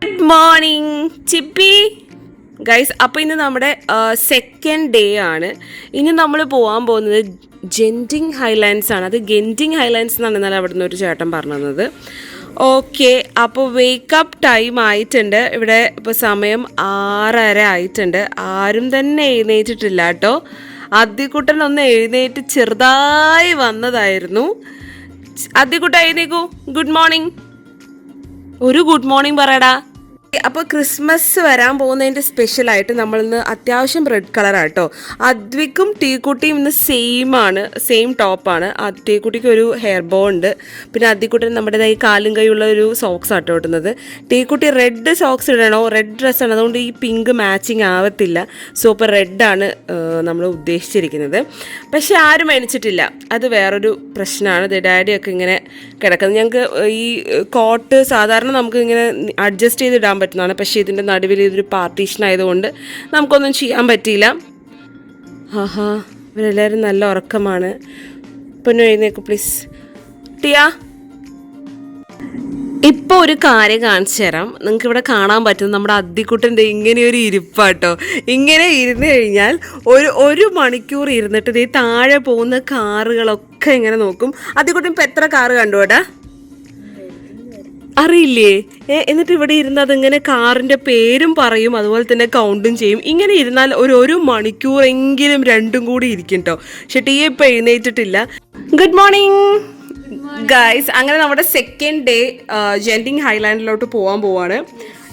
Good morning ചിപ്പി guys. അപ്പോൾ ഇന്ന് നമ്മുടെ സെക്കൻഡ് ഡേ ആണ്. ഇനി നമ്മൾ പോകാൻ പോകുന്നത് ജെൻറ്റിങ് ഹൈലാൻഡ്സ് ആണ്. അത് ഗെൻറ്റിങ് ഹൈലാൻഡ്സ് എന്നാണ് ഇന്നലെ അവിടെ നിന്ന് ഒരു ചേട്ടൻ പറഞ്ഞു തന്നത്. ഓക്കെ, അപ്പോൾ വേക്കപ്പ് ടൈം ആയിട്ടുണ്ട്. ഇവിടെ ഇപ്പോൾ സമയം 6:30 ആയിട്ടുണ്ട്. ആരും തന്നെ എഴുന്നേറ്റിട്ടില്ല കേട്ടോ. അദ്ദിക്കുട്ടൻ ഒന്ന് എഴുന്നേറ്റ് ചെറുതായി വന്നതായിരുന്നു. അദ്ദിക്കുട്ട എഴുന്നേക്കൂ. Good morning. ഒരു ഗുഡ് മോർണിംഗ് പറയടാ. അപ്പോൾ ക്രിസ്മസ് വരാൻ പോകുന്നതിൻ്റെ സ്പെഷ്യലായിട്ട് നമ്മളിന്ന് അത്യാവശ്യം റെഡ് കളറാട്ടോ. അദ്വിക്കും ടീക്കുട്ടിയും ഇന്ന് സെയിം ടോപ്പാണ്. ടീക്കുട്ടിക്ക് ഒരു ഹെയർ ബോ ഉണ്ട്. പിന്നെ അദ്വിക്കുട്ടൻ നമ്മുടേതായി കാലും കൈയുള്ള ഒരു സോക്സ് ആട്ടോ ഇടുന്നത്. ടീക്കുട്ടി റെഡ് സോക്സ് ഇടണോ, റെഡ് ഡ്രസ്സാണ്, അതുകൊണ്ട് ഈ പിങ്ക് മാച്ചിങ് ആവത്തില്ല. സോ ഇപ്പോൾ റെഡാണ് നമ്മൾ ഉദ്ദേശിച്ചിരിക്കുന്നത്. പക്ഷെ ആരും മേടിച്ചിട്ടില്ല. അത് വേറൊരു പ്രശ്നമാണ്. ഡാഡിയൊക്കെ ഇങ്ങനെ കിടക്കുന്നത്. ഞങ്ങൾക്ക് ഈ കോട്ട് സാധാരണ നമുക്ക് ഇങ്ങനെ അഡ്ജസ്റ്റ് ചെയ്തിടാൻ പറ്റുന്നതാണ്. പക്ഷേ ഇതിൻ്റെ നടുവിൽ ഇതൊരു പാർട്ടീഷൻ ആയതുകൊണ്ട് നമുക്കൊന്നും ചെയ്യാൻ പറ്റിയില്ല. ആഹാ, ഇവരെല്ലാവരും നല്ല ഉറക്കമാണ്. പൊന്നു എഴുന്നേക്ക് പ്ലീസ്. ടിയ, ഇപ്പോൾ ഒരു കാര്യം കാണിച്ചു തരാം. നിങ്ങൾക്ക് ഇവിടെ കാണാൻ പറ്റും നമ്മുടെ അദ്ദിക്കുട്ടൻ്റെ ഇങ്ങനെയൊരു ഇരിപ്പാട്ടോ. ഇങ്ങനെ ഇരുന്ന് കഴിഞ്ഞാൽ ഒരു മണിക്കൂർ ഇരുന്നിട്ട് ഈ താഴെ പോകുന്ന കാറുകളൊക്കെ ഇങ്ങനെ നോക്കും. അദ്ദിക്കുട്ടൻ ഇപ്പം എത്ര കാറ് കണ്ടുപോട്ടാ അറിയില്ലേ? എന്നിട്ട് ഇവിടെ ഇരുന്ന് അതിങ്ങനെ കാറിൻ്റെ പേരും പറയും, അതുപോലെ തന്നെ കൗണ്ടും ചെയ്യും. ഇങ്ങനെ ഇരുന്നാൽ ഒരു മണിക്കൂറെങ്കിലും രണ്ടും കൂടി ഇരിക്കും കേട്ടോ. പക്ഷെ ടീ ഇപ്പം എഴുന്നേറ്റിട്ടില്ല. Good morning guys. അങ്ങനെ നമ്മുടെ സെക്കൻഡ് ഡേ ജെൻറ്റിങ് ഹൈലാൻഡിലോട്ട് പോവാണ്.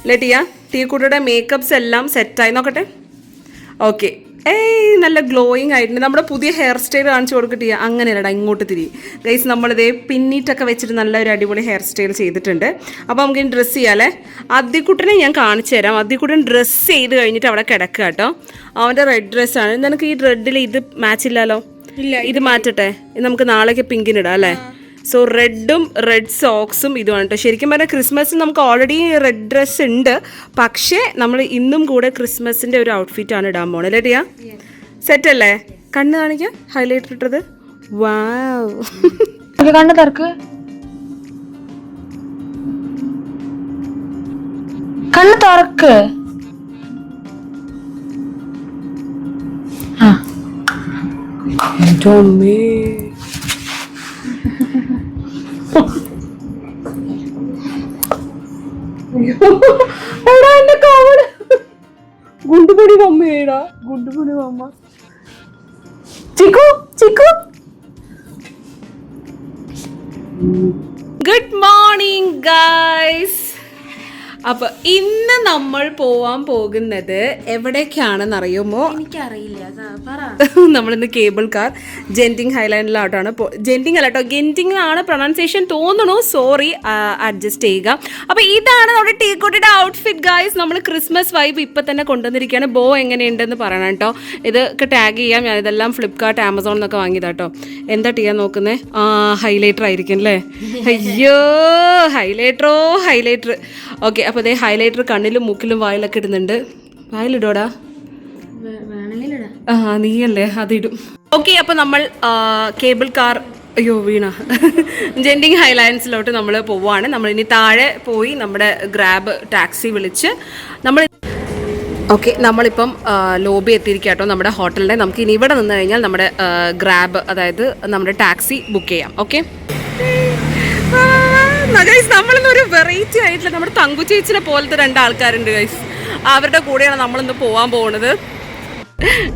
അല്ലേ ടിയ? ടീക്കുട്ടിയുടെ മേക്കപ്സ് എല്ലാം സെറ്റായി. നോക്കട്ടെ. ഓക്കെ, നല്ല ഗ്ലോയിങ് ആയിട്ടുണ്ട്. നമ്മുടെ പുതിയ ഹെയർ സ്റ്റൈൽ കാണിച്ചു കൊടുക്കട്ടെ. അങ്ങനെയല്ലടാ, ഇങ്ങോട്ട് തിരി ഗൈസ്. നമ്മളിതേ പിന്നീറ്റൊക്കെ വെച്ചിട്ട് നല്ലൊരു അടിപൊളി ഹെയർ സ്റ്റൈൽ ചെയ്തിട്ടുണ്ട്. അപ്പോൾ നമുക്ക് ഇനി ഡ്രസ്സ് ചെയ്യാമല്ലേ. അദ്ദിക്കുട്ടനെ ഞാൻ കാണിച്ചു തരാം. അദ്ദിക്കുട്ടൻ ഡ്രസ്സ് ചെയ്ത് കഴിഞ്ഞിട്ട് അവിടെ കിടക്കുക കേട്ടോ. അവൻ്റെ റെഡ് ഡ്രസ്സാണ്. നിനക്ക് ഈ റെഡിൽ ഇത് മാച്ച് ഇല്ലല്ലോ. ഇല്ല, ഇത് മാറ്റട്ടെ. നമുക്ക് നാളേക്ക് പിങ്കിനിടാം അല്ലേ. സോ റെഡും റെഡ് സോക്സും ഇതുമാണ് കേട്ടോ. ശരിക്കും പറഞ്ഞാൽ ക്രിസ്മസിന് നമുക്ക് ഓൾറെഡി റെഡ് ഡ്രസ്സ് ഉണ്ട്. പക്ഷേ നമ്മൾ ഇന്നും കൂടെ ക്രിസ്മസിൻ്റെ ഒരു ഔട്ട്ഫിറ്റാണ് ഇടാൻ പോണത്. അല്ലേ ടിയ? സെറ്റ് അല്ലേ? കണ്ണ് കാണിക്കാം. ഹൈലൈറ്റർ ഇട്ടത്. വാവ്, കണ്ണ് തുറക്ക്. കണ്ണ് തുറക്ക്. ഗുണ്ടുപൊടി മമ്മേടാ, ഗുണ്ടുപൊടി മമ്മ. Chikku Chikku, good morning guys. അപ്പോൾ ഇന്ന് നമ്മൾ പോവാൻ പോകുന്നത് എവിടേക്കാണെന്ന് അറിയുമോ? എനിക്കറിയില്ല. നമ്മളിന്ന് കേബിൾ കാർ ജെൻറ്റിങ് ഹൈലാൻഡിലോട്ടാണ്. ജെൻറ്റിങ് അല്ല കേട്ടോ, ഗെൻറ്റിങ്ങിലാണ് പ്രൊണൗൺസിയേഷൻ തോന്നുന്നു. സോറി, അഡ്ജസ്റ്റ് ചെയ്യുക. അപ്പോൾ ഇതാണ് നമ്മുടെ ടീക്കുട്ടിയുടെ ഔട്ട്ഫിറ്റ് ഗൈസ്. നമ്മൾ ക്രിസ്മസ് വൈബ് ഇപ്പം തന്നെ കൊണ്ടുവന്നിരിക്കുകയാണ്. ബോ എങ്ങനെയുണ്ടെന്ന് പറയണം കേട്ടോ. ഇതൊക്കെ ടാഗ് ചെയ്യാം. ഞാൻ ഇതെല്ലാം ഫ്ലിപ്കാർട്ട്, ആമസോൺ എന്നൊക്കെ വാങ്ങിയതാട്ടോ. എന്താ ചെയ്യാൻ നോക്കുന്നത്? ഹൈലൈറ്റർ ആയിരിക്കും അല്ലേ? അയ്യോ, ഹൈലൈറ്റർ. ഓക്കെ, അപ്പോൾ അതേ ഹൈലൈറ്റർ കണ്ണിലും മൂക്കിലും വായിലൊക്കെ ഇടുന്നുണ്ട്. വായിലിടോടാ? നീയല്ലേ, അതിടും. ഓക്കെ, അപ്പോൾ നമ്മൾ കേബിൾ കാർ, അയ്യോ വീണ, ജെൻറ്റിങ് ഹൈലാൻഡ്സിലോട്ട് നമ്മൾ പോവുകയാണ്. നമ്മളിനി താഴെ പോയി നമ്മുടെ ഗ്രാബ് ടാക്സി വിളിച്ച് നമ്മളിപ്പം ലോബി എത്തിയിരിക്കുക കേട്ടോ നമ്മുടെ ഹോട്ടലിൻ്റെ. നമുക്ക് ഇനി ഇവിടെ നിന്ന് കഴിഞ്ഞാൽ നമ്മുടെ ഗ്രാബ്, അതായത് നമ്മുടെ ടാക്സി ബുക്ക് ചെയ്യാം. ഓക്കെ ഗൈസ്, നമ്മളിന്ന് ഒരു വെറൈറ്റി ആയിട്ടുള്ള നമ്മുടെ തങ്കു ചേച്ചിനെ പോലത്തെ 2 ആൾക്കാരുണ്ട് ഗൈസ്. അവരുടെ കൂടെയാണ് നമ്മളിന്ന് പോകാൻ പോകുന്നത്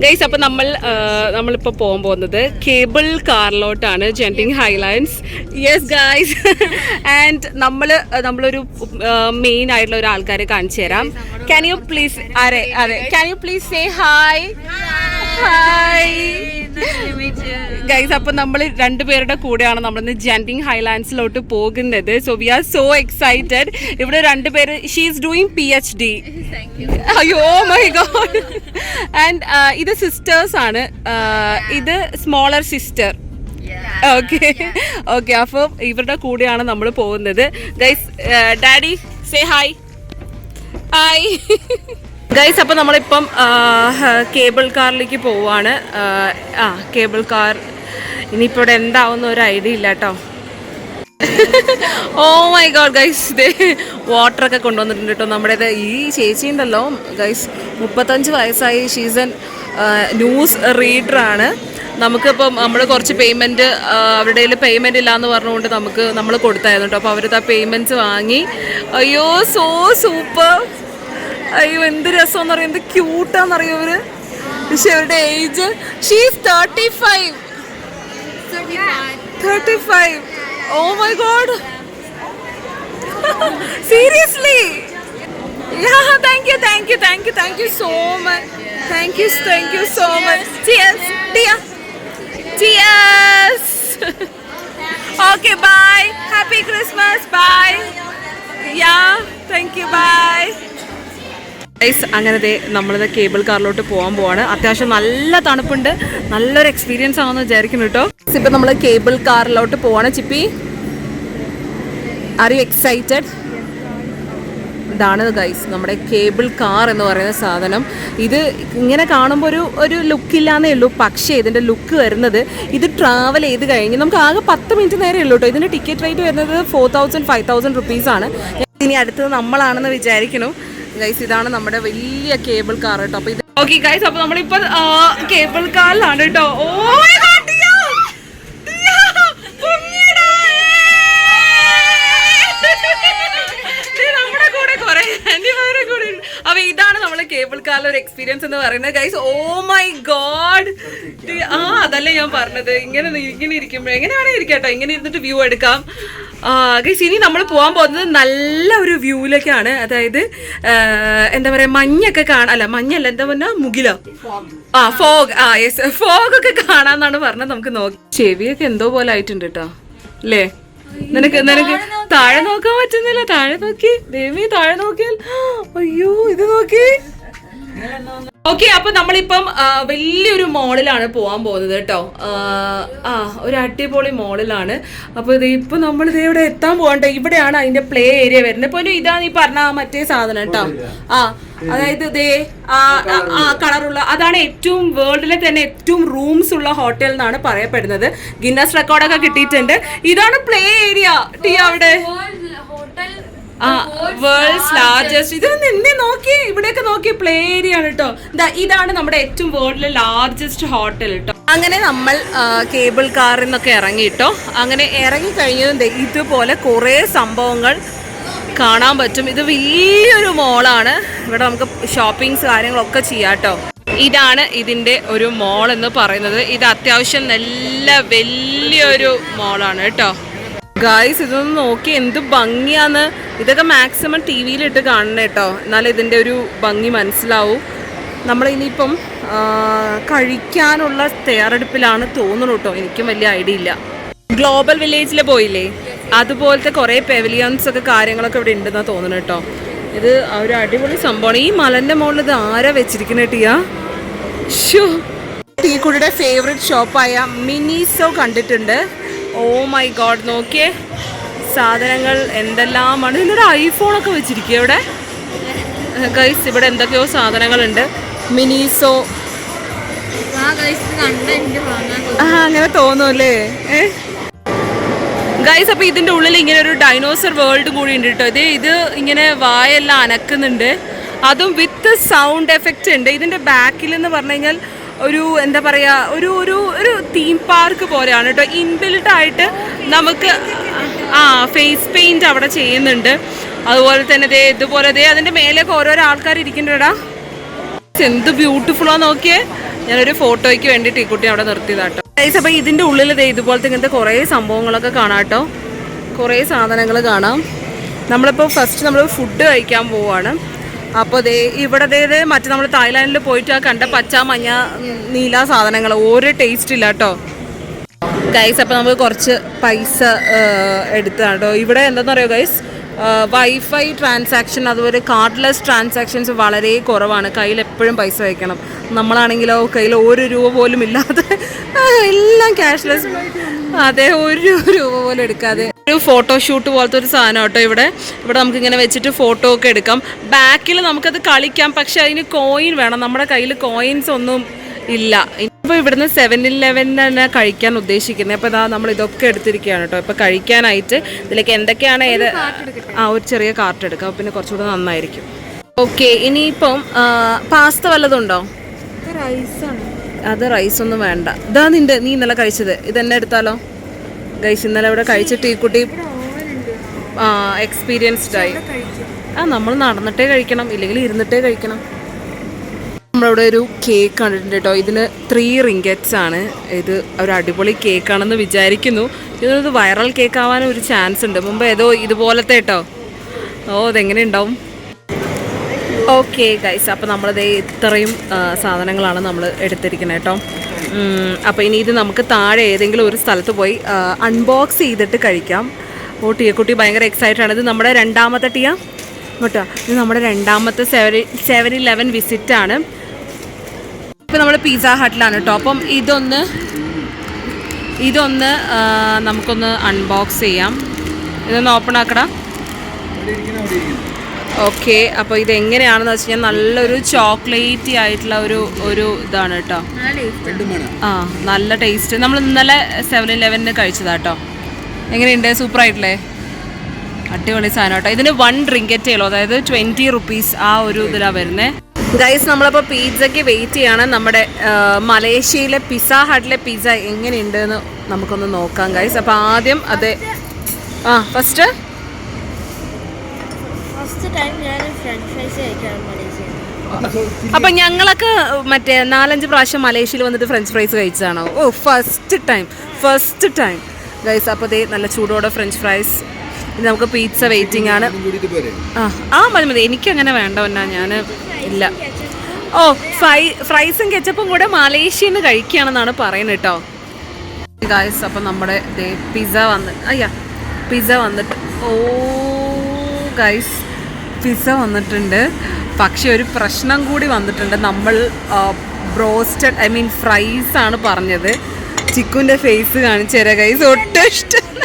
ഗൈസ്. അപ്പം നമ്മളിപ്പോൾ പോകാൻ പോകുന്നത് കേബിൾ കാറിലോട്ടാണ്, Genting Highlands. Yes guys. And നമ്മളൊരു മെയിൻ ആയിട്ടുള്ള ഒരു ആൾക്കാരെ കാണിച്ചു തരാം. Can you please can you please say hi? Hi guys. അപ്പം നമ്മൾ 2 പേരുടെ കൂടെയാണ് നമ്മളിന്ന് ജെൻറ്റിങ് ഹൈലാൻഡ്സിലോട്ട് പോകുന്നത്. So we are so excited. ഇവിടെ 2 പേര്, ഷീ ഈസ് ഡൂയിങ് PhD. അയ്യോ മൈ ഗോഡ്. ആൻഡ് ഇത് സിസ്റ്റേഴ്സ് ആണ്. ഇത് സ്മോളർ സിസ്റ്റർ. ഓക്കെ. അപ്പോൾ ഇവരുടെ കൂടെയാണ് നമ്മൾ പോകുന്നത് guys. Daddy say hi. Hi guys. അപ്പോൾ നമ്മളിപ്പം കേബിൾ കാറിലേക്ക് പോവാണ്. കേബിൾ കാർ ഇനിയിപ്പോൾ ഇവിടെ എന്താവുന്ന ഒരു ഐഡിയ ഇല്ല കേട്ടോ. ഓ മൈ ഗോഡ് ഗൈസ്, ഇതേ വാട്ടറൊക്കെ കൊണ്ടുവന്നിട്ടുണ്ട് കേട്ടോ. നമ്മുടെ ഈ ചേച്ചി ഉണ്ടല്ലോ ഗൈസ്, 35 വയസ്സായി. ഷീസൺ ന്യൂസ് റീഡറാണ്. നമുക്കിപ്പം നമ്മൾ കുറച്ച് പേയ്മെൻറ്റ് അവരുടെ കയ്യിൽ പേയ്മെൻറ്റ് ഇല്ലയെന്ന് പറഞ്ഞുകൊണ്ട് നമ്മൾ കൊടുത്തായിരുന്നു കേട്ടോ. അപ്പോൾ അവരത് ആ പേയ്മെൻറ്റ്സ് വാങ്ങി. അയ്യോ സോ സൂപ്പർ. അയ്യോ എന്ത് രസമെന്ന് അറിയാം, എന്ത് ക്യൂട്ടാന്നറിയോ ഇവർ. പക്ഷെ അവരുടെ age she's 35. Oh my god. Seriously. Yeah, thank you so much. Thank you so much. Cheers, dear. Cheers. Okay, bye. Happy Christmas. Bye. Yeah, thank you. Bye. Guys, അങ്ങനെ നമ്മളിത് കേബിൾ കാറിലോട്ട് പോവാണ്. അത്യാവശ്യം നല്ല തണുപ്പുണ്ട്. നല്ലൊരു എക്സ്പീരിയൻസ് ആണെന്ന് വിചാരിക്കുന്നു കേട്ടോ. ഇപ്പം നമ്മൾ കേബിൾ കാറിലോട്ട് പോവാണ്. ചിപ്പി, ആർ യു എക്സൈറ്റഡ്? ഇതാണ് ഗൈസ് നമ്മുടെ കേബിൾ കാർ എന്ന് പറയുന്ന സാധനം. ഇത് ഇങ്ങനെ കാണുമ്പോൾ ഒരു ലുക്കില്ലാന്നേ ഉള്ളൂ. പക്ഷേ ഇതിൻ്റെ ലുക്ക് വരുന്നത്, ഇത് ട്രാവൽ ചെയ്ത് കഴിഞ്ഞ് നമുക്ക് ആകെ 10 മിനിറ്റ് നേരെ ഉള്ളൂ കേട്ടോ. ഇതിൻ്റെ ടിക്കറ്റ് റേറ്റ് വരുന്നത് 4000-5000 റുപ്പീസാണ്. ഇനി അടുത്തത് നമ്മളാണെന്ന് വിചാരിക്കണം ഗൈസ്. ഇതാണ് നമ്മുടെ വലിയ കേബിൾ കാർ കേട്ടോ. അപ്പൊ ഇത് ഓക്കെ ഗൈസ്, അപ്പൊ നമ്മളിപ്പോ കേബിൾ കാറിലാണ് കേട്ടോ. ഓ നമ്മുടെ കൂടെ കുറെ ആന്റിമാരെ കൂടെ. അപ്പൊ ഇതാണ് നമ്മളെ കേബിൾ കാറിലെ ഒരു എക്സ്പീരിയൻസ് എന്ന് പറയുന്നത് ഗൈസ്. Oh my God. അതല്ലേ ഞാൻ പറഞ്ഞത്, ഇങ്ങനെ ഇരിക്കുമ്പോൾ എങ്ങനെ വേണേ ഇരിക്കാം കേട്ടോ. ഇങ്ങനെ ഇരുന്നിട്ട് വ്യൂ എടുക്കാം. ഗൈസ്, ഇനി നമ്മൾ പോകാൻ പോകുന്നത് നല്ല ഒരു വ്യൂവിലേക്കാണ്. അതായത് എന്താ പറയാ, മഞ്ഞൊക്കെ കാണാൻ, മഞ്ഞല്ല, എന്താ പറഞ്ഞാ, മുകിലോ, ഫോഗ്. യെസ്, ഫോഗൊക്കെ കാണാന്നാണ് പറഞ്ഞത്. നമുക്ക് നോക്കി, ചെവിയൊക്കെ എന്തോ പോലെ ആയിട്ടുണ്ട് കേട്ടോ അല്ലേ? നിനക്ക് താഴെ നോക്കാൻ പറ്റുന്നില്ല. താഴെ നോക്കി ദേവി, താഴെ നോക്കിയാൽ അയ്യോ, ഇത് നോക്കി. ഓക്കെ, അപ്പൊ നമ്മളിപ്പം വലിയൊരു മോളിലാണ് പോകാൻ പോകുന്നത് കേട്ടോ. ഒരു അടിപൊളി മോളിലാണ്. അപ്പൊ ഇത് ഇപ്പൊ നമ്മൾ ഇവിടെ എത്താൻ പോകണ്ടേ. ഇവിടെയാണ് അതിന്റെ പ്ലേ ഏരിയ വരുന്നത്. ഇപ്പൊ ഇതാണ് ഈ പറഞ്ഞ മറ്റേ സാധനം കേട്ടോ. അതായത് കളറുള്ള, അതാണ് ഏറ്റവും വേൾഡിലെ തന്നെ ഏറ്റവും റൂംസ് ഉള്ള ഹോട്ടൽ എന്നാണ് പറയപ്പെടുന്നത്. ഗിന്നസ് റെക്കോർഡൊക്കെ കിട്ടിയിട്ടുണ്ട്. ഇതാണ് പ്ലേ ഏരിയ ടീ അവിടെ. World's largest. ഇത് നിന്നെ നോക്കി, ഇവിടെയൊക്കെ നോക്കി, പ്ലേ ഏരിയ ആണ് കേട്ടോ. ഇതാണ് നമ്മുടെ ഏറ്റവും വേൾഡിലെ ലാർജസ്റ്റ് ഹോട്ടൽ കേട്ടോ. അങ്ങനെ നമ്മൾ കേബിൾ കാറിൽ നിന്നൊക്കെ ഇറങ്ങിട്ടോ. അങ്ങനെ ഇറങ്ങി കഴിഞ്ഞതും ഇതുപോലെ കുറേ സംഭവങ്ങൾ കാണാൻ പറ്റും. ഇത് വലിയൊരു മോളാണ്. ഇവിടെ നമുക്ക് ഷോപ്പിങ്സ് കാര്യങ്ങളൊക്കെ ചെയ്യാം കേട്ടോ. ഇതാണ് ഇതിൻ്റെ ഒരു മോൾ എന്ന് പറയുന്നത്. ഇത് അത്യാവശ്യം നല്ല വലിയൊരു മോളാണ് കേട്ടോ. ഗായ്സ്, ഇതൊന്ന് നോക്കി, എന്ത് ഭംഗിയാന്ന്. ഇതൊക്കെ മാക്സിമം ടി വിയിലിട്ട് കാണണം കേട്ടോ, എന്നാലും ഇതിൻ്റെ ഒരു ഭംഗി മനസ്സിലാവും. നമ്മളിനിയിപ്പം കഴിക്കാനുള്ള തയ്യാറെടുപ്പിലാണ് തോന്നുന്നു കേട്ടോ. എനിക്കും വലിയ ഐഡിയ ഇല്ല. ഗ്ലോബൽ വില്ലേജിൽ പോയില്ലേ, അതുപോലത്തെ കുറേ പെവിലിയൻസ് ഒക്കെ കാര്യങ്ങളൊക്കെ ഇവിടെ ഉണ്ടെന്നാണ് തോന്നുന്നു കേട്ടോ. ഇത് ഒരു അടിപൊളി സംഭവമാണ്. ഈ മലൻ്റെ മുകളിൽ ഇത് ആരാ വെച്ചിരിക്കുന്ന ടീയാ? ടീക്കുടിയുടെ ഫേവറേറ്റ് ഷോപ്പായ മിനിസോ കണ്ടിട്ടുണ്ട്. ഓ മൈ ഗോഡ്, നോക്കിയേ സാധനങ്ങൾ എന്തെല്ലാമാണ്. ഇതിലൊരു ഐഫോണൊക്കെ വെച്ചിരിക്കുക ഇവിടെ ഗൈസ്. ഇവിടെ എന്തൊക്കെയോ സാധനങ്ങളുണ്ട്. മിനിസോ അങ്ങനെ തോന്നുമല്ലേ ഗൈസ്. അപ്പൊ ഇതിന്റെ ഉള്ളിൽ ഇങ്ങനെ ഒരു ഡൈനോസർ വേൾഡ് കൂടി ഉണ്ട് കേട്ടോ. ഇത് ഇങ്ങനെ വായെല്ലാം അനക്കുന്നുണ്ട്, അതും വിത്ത് സൗണ്ട് എഫക്റ്റ് ഉണ്ട്. ഇതിന്റെ ബാക്കിൽ എന്ന് പറഞ്ഞു കഴിഞ്ഞാൽ ഒരു എന്താ പറയുക, ഒരു തീം പാർക്ക് പോലെയാണ് കേട്ടോ. ഇൻബിൽട്ട് ആയിട്ട് നമുക്ക് ഫേസ് പെയിന്റ് അവിടെ ചെയ്യുന്നുണ്ട്. അതുപോലെ തന്നെ ഇതുപോലെ അതിന്റെ മേലേക്ക് ഓരോരോ ആൾക്കാർ ഇരിക്കുന്നുണ്ടാ. എന്ത് ബ്യൂട്ടിഫുള്ളാ നോക്കിയേ. ഞാനൊരു ഫോട്ടോയ്ക്ക് വേണ്ടിയിട്ട് ഈ കുട്ടി അവിടെ നിർത്തിയതാട്ടോ. അപ്പോൾ ഇതിന്റെ ഉള്ളിൽ ഇതുപോലത്തെ ഇങ്ങനത്തെ കുറേ സംഭവങ്ങളൊക്കെ കാണാം കേട്ടോ. കുറേ സാധനങ്ങൾ കാണാം. നമ്മളിപ്പോൾ ഫസ്റ്റ് നമ്മൾ ഫുഡ് കഴിക്കാൻ പോവാണ്. അപ്പോൾ ഇവിടെ മറ്റേ നമ്മൾ തായ്ലാൻഡിൽ പോയിട്ട് കണ്ട പച്ച മഞ്ഞ നീല സാധനങ്ങൾ ഒരു ടേസ്റ്റ് ഇല്ല കേട്ടോ ഗൈസ്. അപ്പോൾ നമുക്ക് കുറച്ച് പൈസ എടുത്താണ് കേട്ടോ. ഇവിടെ എന്താണെന്ന് പറയുക ഗൈസ്, വൈഫൈ ട്രാൻസാക്ഷൻ അതുപോലെ കാർഡ്ലെസ് ട്രാൻസാക്ഷൻസ് വളരെ കുറവാണ്. കയ്യിൽ എപ്പോഴും പൈസ വയ്ക്കണം. നമ്മളാണെങ്കിലോ കയ്യിൽ 1 രൂപ പോലും ഇല്ലാതെ എല്ലാം ക്യാഷ്ലെസ്. അതെ, 1 രൂപ പോലും എടുക്കാതെ ഒരു ഫോട്ടോഷൂട്ട് പോലത്തെ ഒരു സാധനം കേട്ടോ. ഇവിടെ നമുക്കിങ്ങനെ വെച്ചിട്ട് ഫോട്ടോ ഒക്കെ എടുക്കാം. ബാക്കിൽ നമുക്കത് കളിക്കാം, പക്ഷെ അതിന് കോയിൻ വേണം. നമ്മുടെ കയ്യിൽ കോയിൻസ് ഒന്നും ഇല്ല. അപ്പോൾ ഇവിടുന്ന് 7-Eleven തന്നെ കഴിക്കാൻ ഉദ്ദേശിക്കുന്നത്. അപ്പോൾ ഇതാ നമ്മൾ ഇതൊക്കെ എടുത്തിരിക്കുകയാണ് കേട്ടോ. ഇപ്പോൾ കഴിക്കാനായിട്ട് ഇതിലേക്ക് എന്തൊക്കെയാണ് ഒരു ചെറിയ കാർട്ട് എടുക്കാം, പിന്നെ കുറച്ചുകൂടെ നന്നായിരിക്കും. ഓക്കെ, ഇനിയിപ്പം പാസ്ത വല്ലതുണ്ടോ? അത് റൈസൊന്നും വേണ്ട. ഇതാ നീ ഇന്നലെ കഴിച്ചത്, ഇതെന്നെ എടുത്താലോ ഗൈസ്. ഇന്നലെ ഇവിടെ കഴിച്ചിട്ട് ഈ കുട്ടി എക്സ്പീരിയൻസ്ഡ് ആയി. നമ്മൾ നടന്നിട്ടേ കഴിക്കണം, ഇല്ലെങ്കിൽ ഇരുന്നിട്ടേ കഴിക്കണം. നമ്മളിവിടെ ഒരു കേക്ക് കണ്ടിട്ടുണ്ട് കേട്ടോ. ഇതിന് 3 റിങ്കറ്റ്സ് ആണ്. ഇത് ഒരു അടിപൊളി കേക്കാണെന്ന് വിചാരിക്കുന്നു. ഇതൊരു വൈറൽ കേക്ക് ആവാൻ ഒരു ചാൻസ് ഉണ്ട്. മുമ്പ് ഏതോ ഇതുപോലത്തെ കേട്ടോ. ഇതെങ്ങനെ ഉണ്ടാവും? ഓക്കെ ഗൈസ്, അപ്പോൾ നമ്മളിത് ഇത്രയും സാധനങ്ങളാണ് നമ്മൾ എടുത്തിരിക്കുന്നത് കേട്ടോ. അപ്പോൾ ഇനി ഇത് നമുക്ക് താഴെ ഏതെങ്കിലും ഒരു സ്ഥലത്ത് പോയി അൺബോക്സ് ചെയ്തിട്ട് കഴിക്കാം. ടിയക്കുട്ടി ഭയങ്കര എക്സൈറ്റഡ് ആണ്. ഇത് നമ്മുടെ രണ്ടാമത്തെ കേട്ടോ. ഇത് നമ്മുടെ രണ്ടാമത്തെ 7-Eleven വിസിറ്റാണ്. ഇപ്പം നമ്മൾ പിസ്സ ഹട്ടിലാണ് കേട്ടോ. അപ്പം ഇതൊന്ന് നമുക്കൊന്ന് അൺബോക്സ് ചെയ്യാം. ഇതൊന്ന് ഓപ്പൺ ആക്കടാ. ഓക്കെ, അപ്പോൾ ഇതെങ്ങനെയാണെന്ന് വെച്ച് കഴിഞ്ഞാൽ നല്ലൊരു ചോക്ലേറ്റി ആയിട്ടുള്ള ഒരു ഇതാണ് കേട്ടോ. നല്ല ടേസ്റ്റ്. നമ്മൾ ഇന്നലെ 7-Eleven കഴിച്ചതാട്ടോ. എങ്ങനെയുണ്ട്? സൂപ്പറായിട്ടില്ലേ? അടിപൊളി സാധനം കേട്ടോ. ഇതിന് 1 റിങ്കറ്റേ ഉള്ളൂ, അതായത് 20 റുപ്പീസ് ആ ഒരു ഇതിലാണ് വരുന്നത്. ഗൈസ്, നമ്മളപ്പോൾ പിസ്സയ്ക്ക് വെയിറ്റ് ചെയ്യാണ്. നമ്മുടെ മലേഷ്യയിലെ പിസ്സ ഹട്ടിലെ പിസ്സ എങ്ങനെയുണ്ട് എന്ന് നമുക്കൊന്ന് നോക്കാം ഗൈസ്. അപ്പോൾ ആദ്യം അത് ഫസ്റ്റ് ടൈം ഞാൻ ഫ്രഞ്ച് ഫ്രൈസ് കഴിക്കാണ് മലേഷ്യയിൽ. അപ്പം ഞങ്ങളൊക്കെ മറ്റേ 4-5 പ്രാവശ്യം മലേഷ്യയിൽ വന്നിട്ട് ഫ്രഞ്ച് ഫ്രൈസ് കഴിച്ചതാണോ? First time guys. അപ്പോൾ ദേ നല്ല ചൂടോടെ ഫ്രഞ്ച് ഫ്രൈസ്. ഇത് നമുക്ക് പിസ്സ വെയിറ്റിംഗ് ആണ്. മതി. എനിക്കങ്ങനെ വേണ്ട. ഞാൻ ഇല്ല. ഫ്രൈസും കെച്ചപ്പും കൂടെ മലേഷ്യയിൽ നിന്ന് കഴിക്കുകയാണെന്നാണ് പറയുന്നത് കേട്ടോ ഗൈസ്. അപ്പം നമ്മുടെ പിസ്സ വന്നിട്ട് ഗൈസ് പിസ്സ വന്നിട്ടുണ്ട്. പക്ഷെ ഒരു പ്രശ്നം കൂടി വന്നിട്ടുണ്ട്. നമ്മൾ ബ്രോസ്റ്റഡ് ഫ്രൈസ് ആണ് പറഞ്ഞത്. ചിക്കുൻ്റെ ഫേസ് കാണിച്ചു തരാം ഗൈസ്. ഒട്ടും ഇഷ്ടമല്ല.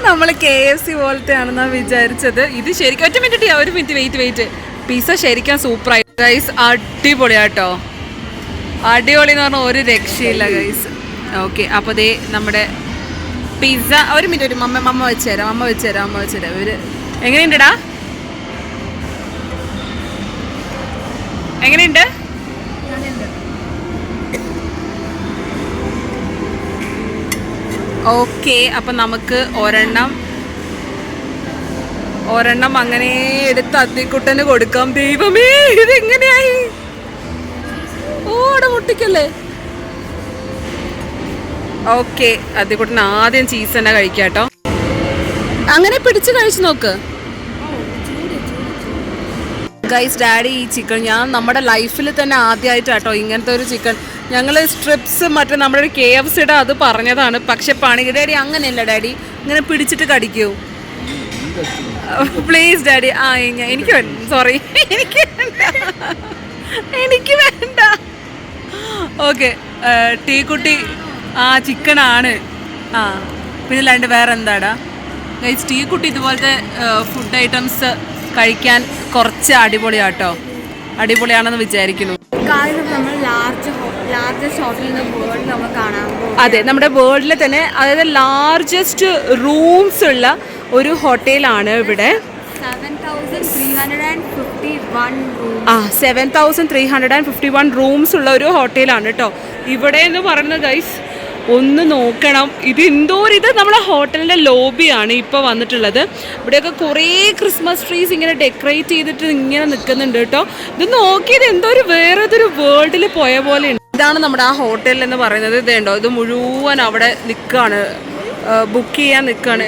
നമ്മൾ KFC പോലത്തെ ആണെന്നാണ് വിചാരിച്ചത്. ഇത് ശരിക്കും ഒരു മിനിറ്റ് വെയിറ്റ്. പിസ്സ ശരിക്കും സൂപ്പറായി ഗൈസ്. അടിപൊളിയാട്ടോ. അടിപൊളി എന്ന് പറഞ്ഞാൽ ഒരു രക്ഷയില്ല ഗൈസ്. ഓക്കെ, അപ്പോൾ ദേ നമ്മുടെ പിസ്സ. ഒരു മിനിറ്റ്, അമ്മ വെച്ച് തരാം. ഇവർ എങ്ങനെയുണ്ടടാ? എങ്ങനെയുണ്ട്? ഓക്കെ, അപ്പം നമുക്ക് ഒരെണ്ണം അങ്ങനെ എടുത്ത് അത്തിക്കുട്ടന് കൊടുക്കാം. ദൈവമേ, ഇതെങ്ങനെയായി? അവിടെ മുട്ടിക്കല്ലേ. ഓക്കെ, അത്തിക്കുട്ടൻ ആദ്യം ചീസ് തന്നെ കഴിക്കാം കേട്ടോ. അങ്ങനെ പിടിച്ച് കഴിച്ചു നോക്ക് ഗൈസ്. ഡാഡി ഈ ചിക്കൻ നമ്മുടെ ലൈഫിൽ തന്നെ ആദ്യമായിട്ടാട്ടോ ഇങ്ങനത്തെ ഒരു ചിക്കൻ. ഞങ്ങൾ സ്ട്രിപ്സ് മറ്റേ നമ്മുടെ ഒരു KFCയുടെ അത് പറഞ്ഞതാണ്. പക്ഷെ പണി ഡാഡി അങ്ങനെയല്ല. ഡാഡി ഇങ്ങനെ പിടിച്ചിട്ട് കടിക്കൂ പ്ലീസ് ഡാഡി. എനിക്ക് സോറി, എനിക്ക് വേണ്ട. ഓക്കെ, ടീക്കുട്ടി ചിക്കനാണ്. പിന്നെ അല്ലാണ്ട് വേറെ എന്താടാ ഗൈസ്? ടീക്കുട്ടി ഇതുപോലത്തെ ഫുഡ് ഐറ്റംസ് കഴിക്കാൻ കുറച്ച് അടിപൊളിയാണെന്ന് വിചാരിക്കുന്നു. അതെ, നമ്മുടെ വേൾഡിലെ തന്നെ അതായത് ലാർജസ്റ്റ് റൂംസ് ഉള്ള ഒരു ഹോട്ടലാണ് ഇവിടെ. 7,351 റൂംസ് ഉള്ള ഒരു ഹോട്ടലാണ് കേട്ടോ ഇവിടെ എന്ന് പറയുന്നത് ഗൈസ്. ഒന്ന് നോക്കണം. ഇത് നമ്മളെ ഹോട്ടലിൻ്റെ ലോബിയാണ് ഇപ്പോൾ വന്നിട്ടുള്ളത്. ഇവിടെയൊക്കെ കുറേ ക്രിസ്മസ് ട്രീസ് ഇങ്ങനെ ഡെക്കറേറ്റ് ചെയ്തിട്ട് ഇങ്ങനെ നിൽക്കുന്നുണ്ട് കേട്ടോ. ഇത് നോക്കിയത് വേറൊരു വേൾഡിൽ പോയ പോലെ ഉണ്ട്. ഇതാണ് നമ്മുടെ ആ ഹോട്ടൽ എന്ന് പറയുന്നത്. ഇതുണ്ടോ, ഇത് മുഴുവൻ അവിടെ നിൽക്കുകയാണ്, ബുക്ക് ചെയ്യാൻ നിൽക്കുകയാണ്.